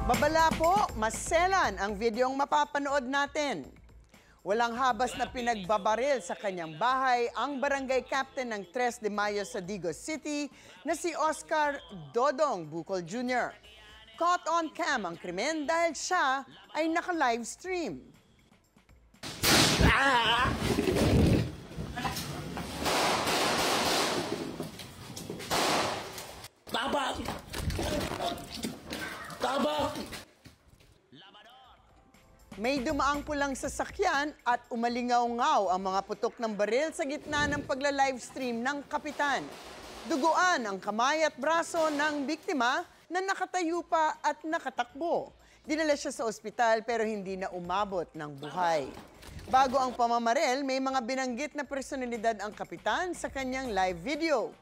Babala po, maselan ang videong mapapanood natin. Walang habas na pinagbabaril sa kanyang bahay ang barangay captain ng 3 de Mayo sa Digos City na si Oscar Dodong Bucol Jr. Caught on cam ang krimen dahil siya ay naka-live stream. Tabak! Tabak! May dumaang pulang sasakyan at umalingaw-ngaw ang mga putok ng baril sa gitna ng pagla-livestream ng kapitan. Duguan ang kamay at braso ng biktima na nakatayo pa at nakatakbo. Dinala siya sa ospital pero hindi na umabot ng buhay. Bago ang pamamaril, may mga binanggit na personalidad ang kapitan sa kanyang live video.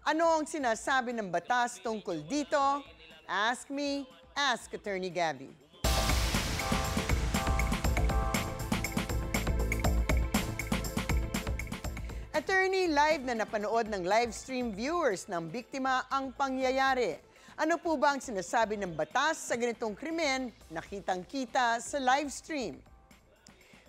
Ano ang sinasabi ng batas tungkol dito? Ask me, ask Attorney Gabby. Attorney, live na napanood ng live stream viewers ng biktima ang pangyayari. Ano po ba ang sinasabi ng batas sa ganitong krimen na kitang-kita sa live stream?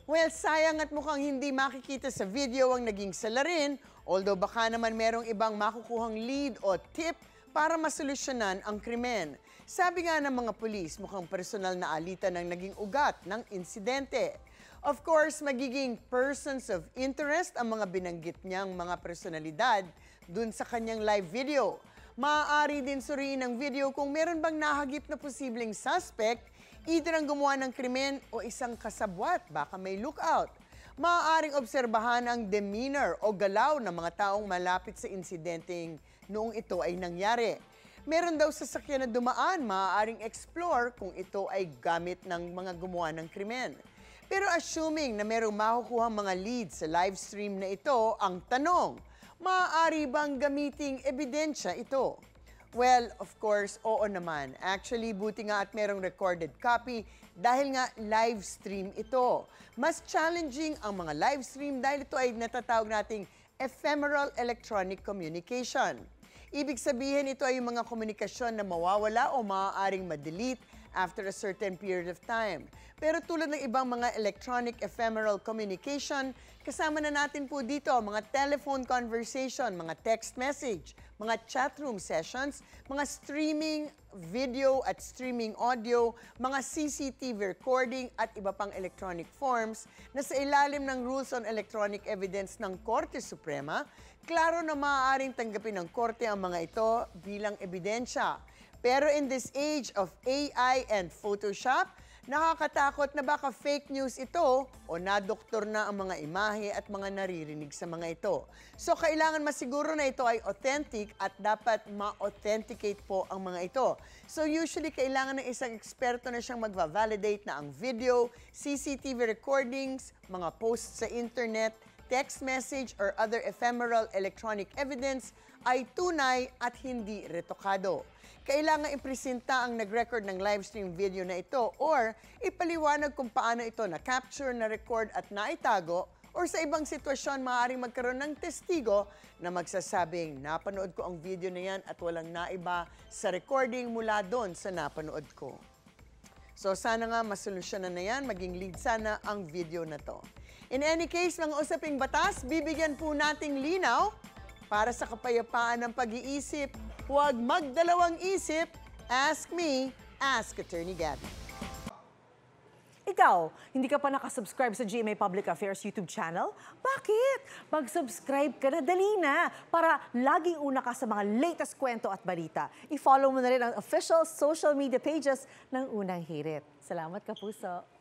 Well, sayang at mukhang hindi makikita sa video ang naging salarin, although baka naman merong ibang makukuhang lead o tip para masolusyonan ang krimen. Sabi nga ng mga pulis, mukhang personal na alitan ang naging ugat ng insidente. Of course, magiging persons of interest ang mga binanggit niyang mga personalidad dun sa kanyang live video. Maaari din suriin ang video kung meron bang nahagip na posibleng suspect, either ang gumawa ng krimen o isang kasabwat, baka may lookout. Maaaring obserbahan ang demeanor o galaw ng mga taong malapit sa insidenteng noong ito ay nangyari. Meron daw sasakyan na dumaan, maaaring explore kung ito ay gamit ng mga gumawa ng krimen. Pero assuming na merong makukuha mga leads sa live stream na ito, ang tanong, maaari bang gamiting ebidensya ito? Well, of course, oo naman. Actually, buti nga at merong recorded copy dahil nga live stream ito. Mas challenging ang mga live stream dahil ito ay natatawag nating ephemeral electronic communication. Ibig sabihin, ito ay yung mga komunikasyon na mawawala o maaaring ma-delete after a certain period of time. Pero tulad ng ibang mga electronic ephemeral communication, kasama na natin po dito mga telephone conversation, mga text message, mga chat room sessions, mga streaming video at streaming audio, mga CCTV recording at iba pang electronic forms na sa ilalim ng Rules on Electronic Evidence ng Korte Suprema, klaro na maaaring tanggapin ng Korte ang mga ito bilang ebidensya. Pero in this age of AI and Photoshop, nakakatakot na baka fake news ito o nadoktor na ang mga imahe at mga naririnig sa mga ito. So kailangan masiguro na ito ay authentic at dapat ma-authenticate po ang mga ito. So usually kailangan ng isang eksperto na siyang magva-validate na ang video, CCTV recordings, mga posts sa internet, text message or other ephemeral electronic evidence ay tunay at hindi retokado. Kailangan ipresenta ang nag-record ng livestream video na ito or ipaliwanag kung paano ito na-capture, na-record at naitago or sa ibang sitwasyon maaaring magkaroon ng testigo na magsasabing napanood ko ang video na yan at walang naiba sa recording mula doon sa napanood ko. So sana nga masolusyonan na yan, maging lead sana ang video na to. In any case, mga usaping batas, bibigyan po nating linaw para sa kapayapaan ng pag-iisip. Huwag magdalawang isip. Ask me, ask Attorney Gabby. Ikaw, hindi ka pa nakasubscribe sa GMA Public Affairs YouTube channel? Bakit? Mag-subscribe ka na, dali na, para laging una ka sa mga latest kwento at balita. I-follow mo na rin ang official social media pages ng Unang Hirit. Salamat, Kapuso.